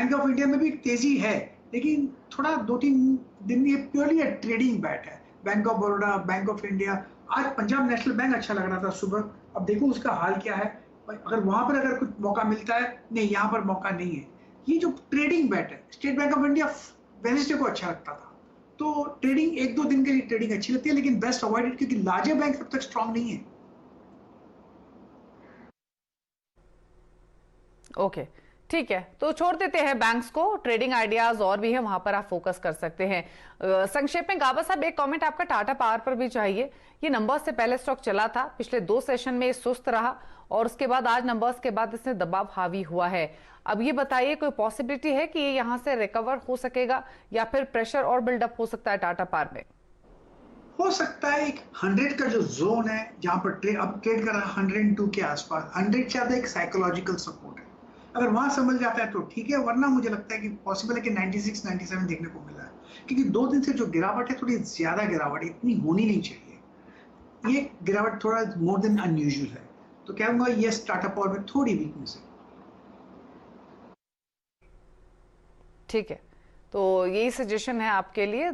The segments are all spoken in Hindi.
बैंक ऑफ इंडिया में भी तेजी है, लेकिन थोड़ा 2-3 दिन ये प्योरली ट्रेडिंग बैट है। Bank of Baroda, bank of India, आज पंजाब नेशनल बैंक अच्छा लग रहा था सुबह, अब देखो उसका हाल क्या है। अगर वहां पर अगर कुछ मौका मिलता है, नहीं यहाँ पर मौका नहीं है। ये जो ट्रेडिंग बैट है, state bank of India Wednesday को अच्छा लगता था, तो ट्रेडिंग 1-2 दिन के लिए ट्रेडिंग अच्छी लगती है, लेकिन बेस्ट अवॉइडेड, क्योंकि लार्जर बैंक अब तक स्ट्रांग नहीं है। ओके, ठीक है, तो छोड़ देते हैं बैंक्स को, ट्रेडिंग आइडियाज और भी है, वहां पर आप फोकस कर सकते हैं। संक्षेप में गाबा साहब, एक कमेंट आपका टाटा पावर पर भी चाहिए। ये नंबर्स से पहले स्टॉक चला था, पिछले 2 सेशन में सुस्त रहा और उसके बाद आज नंबर्स के बाद इसने दबाव हावी हुआ है। अब ये बताइए, कोई पॉसिबिलिटी है कि ये यहाँ से रिकवर हो सकेगा या फिर प्रेशर और बिल्डअप हो सकता है टाटा पावर में? हो सकता है एक 100 का जो जोन है जहां पर अब ट्रेड कर रहा है 102 के आसपास, 100 ज्यादा एक साइकोलॉजिकल सपोर्ट है। अगर वहां समझ जाता है तो ठीक है, वरना मुझे लगता है कि पॉसिबल है कि 96-97 देखने को मिला है, क्योंकि 2 दिन से जो गिरावट है थोड़ी ज्यादा गिरावट है, इतनी होनी नहीं चाहिए। ये गिरावट थोड़ा मोर देन अनयूजुअल है, तो कहूंगा यस, टाटा पावर में थोड़ी वीकनेस है। ठीक है, तो यही सजेशन है आपके लिए?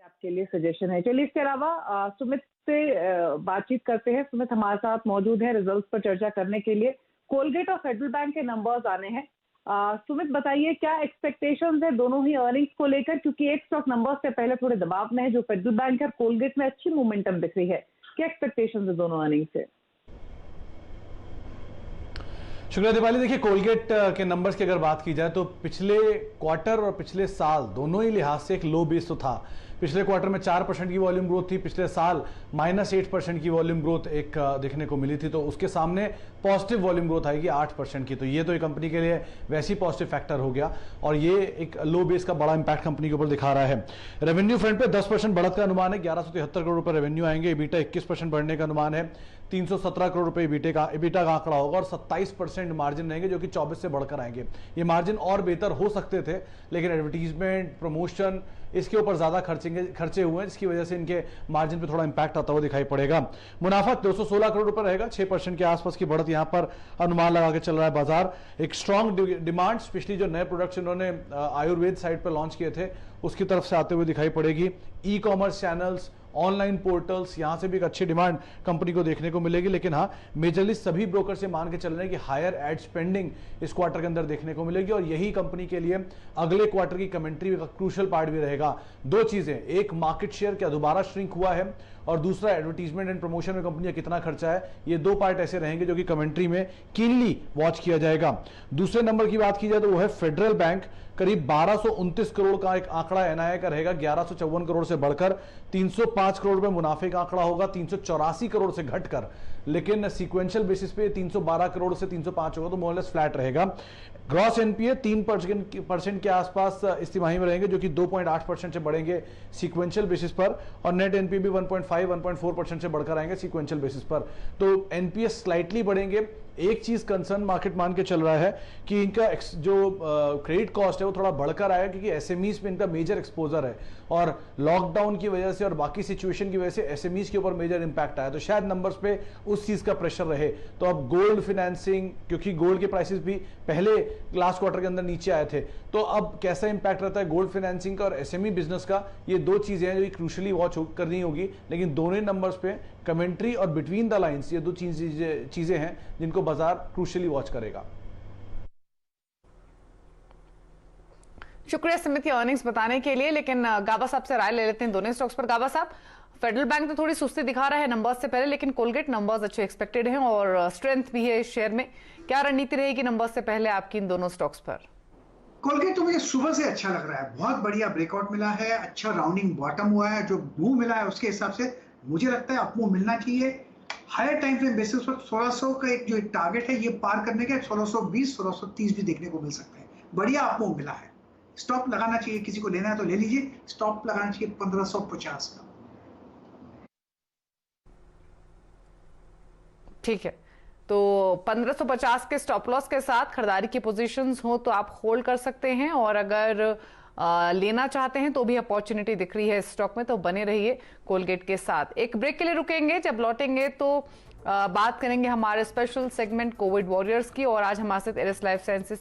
आपके लिए सजेशन है। चलिए, इसके अलावा सुमित से बातचीत करते हैं। सुमित हमारे साथ मौजूद है रिजल्ट्स पर चर्चा करने के लिए। कोलगेट और फेडरल बैंक के नंबर्स आने हैं। सुमित, बताइए क्या एक्सपेक्टेशंस है दोनों ही अर्निंग्स को लेकर, क्योंकि एक स्टॉक नंबर्स से पहले थोड़े दबाव में है जो फेडरल बैंक है, कोलगेट में अच्छी मोमेंटम दिख रही है। क्या एक्सपेक्टेशंस है दोनों अर्निंग्स से? शुक्रिया दीपाली। देखिए, कोलगेट के नंबर्स की अगर बात की जाए तो पिछले क्वार्टर और पिछले साल दोनों ही लिहाज से एक लो बेस तो था। पिछले क्वार्टर में 4% की वॉल्यूम ग्रोथ थी, पिछले साल -8% की वॉल्यूम ग्रोथ एक देखने को मिली थी, तो उसके सामने पॉजिटिव वॉल्यूम ग्रोथ आएगी 8% की, तो ये तो एक कंपनी के लिए वैसी पॉजिटिव फैक्टर हो गया और ये एक लो बेस का बड़ा इंपैक्ट कंपनी के ऊपर दिखा रहा है। रेवेन्यू फ्रंट पे 10% बढ़त का अनुमान है, 1173 करोड़ रुपए रेवेन्यू आएंगे। इबीटा 21% बढ़ने का अनुमान है, 317 करोड़ रुपए इबीटा का आंकड़ा होगा और 27% मार्जिन रहेंगे जो कि 24 से बढ़कर आएंगे। ये मार्जिन और बेहतर हो सकते थे, लेकिन एडवर्टीजमेंट, प्रमोशन, इसके ऊपर ज्यादा खर्चे हुए हैं, जिसकी वजह से इनके मार्जिन पे थोड़ा इंपैक्ट आता हुआ दिखाई पड़ेगा। मुनाफा 216 करोड़ रुपए रहेगा, 6% के आसपास की बढ़त यहां पर अनुमान लगा के चल रहा है बाजार। एक स्ट्रॉन्ग डिमांड पिछली जो नए प्रोडक्ट्स इन्होंने आयुर्वेद साइड पर लॉन्च किए थे उसकी तरफ से आते हुए दिखाई पड़ेगी। E commerce channels, online portals, यहां से भी एक अच्छी डिमांड कंपनी को देखने को मिलेगी। लेकिन हाँ, मेजरली सभी ब्रोकर से मान के चल रहे हैं कि हायर एड स्पेंडिंग इस क्वार्टर के अंदर देखने को मिलेगी और यही कंपनी के लिए अगले क्वार्टर की कमेंट्री का क्रूशियल पार्ट भी रहेगा। 2 चीजें, एक मार्केट शेयर क्या दोबारा श्रिंक हुआ है और दूसरा एडवर्टीजमेंट एंड प्रमोशन में कंपनी का कितना खर्चा है। ये 2 पार्ट ऐसे रहेंगे जो कि कमेंट्री में कीनली वॉच किया जाएगा। दूसरे नंबर की बात की जाए तो वो है फेडरल बैंक। करीब 1229 करोड़ का एक आंकड़ा एनआईए का रहेगा, 1154 करोड़ से बढ़कर 305 करोड़ रुपए मुनाफे का आंकड़ा होगा, 384 करोड़ से घटकर, लेकिन सीक्वेंशियल बेसिस पे 312 करोड़ से 305 होगा, तो मोर लेस फ्लैट रहेगा। ग्रॉस एनपीए 3% के आसपास इस तिमाही में रहेंगे जो कि 2.8% से बढ़ेंगे सीक्वेंशियल बेसिस पर, और नेट एनपीए भी 1.5-1.4% से बढ़कर आएंगे सीक्वेंशियल बेसिस पर, तो एनपीए स्लाइटली बढ़ेंगे। एक चीज कंसर्न मार्केट मान के चल रहा है कि इनका जो क्रेडिट कॉस्ट है वो थोड़ा बढ़कर आएगा, क्योंकि एसएमईज पे इनका मेजर एक्सपोजर है और लॉकडाउन की वजह से और बाकी सिचुएशन की वजह से एसएमईज के ऊपर मेजर इंपैक्ट आया, तो शायद नंबर्स पे उस चीज का प्रेशर रहे। तो अब गोल्ड फाइनेंसिंग, क्योंकि गोल्ड के प्राइसेस भी पहले लास्ट क्वार्टर के अंदर नीचे आए थे, तो अब कैसा इंपैक्ट रहता है गोल्ड फाइनेंसिंग का और एसएमई बिजनेस का, ये 2 चीजें हैं जो क्रूशियली वॉच करनी होगी। लेकिन दोनों नंबर्स पे कमेंट्री और बिटवीन द लाइंस, ये 2 चीजें हैं जिनको बाजार क्रूशियली वॉच करेगा। शुक्रिया सुमित अर्निंग्स बताने के लिए, लेकिन गाबा साहब से राय ले लेते हैं दोनों स्टॉक्स पर। गाबा साहब, फेडरल बैंक तो थोड़ी सुस्ती दिखा रहा है नंबर्स से पहले, लेकिन कोलगेट नंबर्स अच्छे एक्सपेक्टेड हैं और स्ट्रेंथ भी है इस शेयर में। क्या रणनीति रहेगी नंबर्स से पहले आपकी इन दोनों स्टॉक्स पर? कोलगेट तो मुझे सुबह से अच्छा लग रहा है, बहुत बढ़िया ब्रेकआउट मिला है, अच्छा राउंडिंग बॉटम हुआ है, जो मूव मिला है उसके हिसाब से मुझे लगता है अपमूव मिलना चाहिए। हायर टाइम फ्रेम बेसिस पर 1600 का एक जो टारगेट है ये पार करने के 1620, 1630 भी देखने को मिल सकते हैं। बढ़िया अपमूव मिला है, स्टॉप लगाना चाहिए, किसी को लेना है तो ले लीजिए, स्टॉप लगाना चाहिए 1550 का। ठीक है, तो 1550 के स्टॉप लॉस के साथ खरीदारी की पोजीशंस हो तो आप होल्ड कर सकते हैं, और अगर लेना चाहते हैं तो भी अपॉर्चुनिटी दिख रही है इस स्टॉक में, तो बने रहिए कोलगेट के साथ। एक ब्रेक के लिए रुकेंगे, जब लौटेंगे तो बात करेंगे हमारे स्पेशल सेगमेंट कोविड वॉरियर्स की, और आज हमारे साथ एरिस लाइफ साइंसेज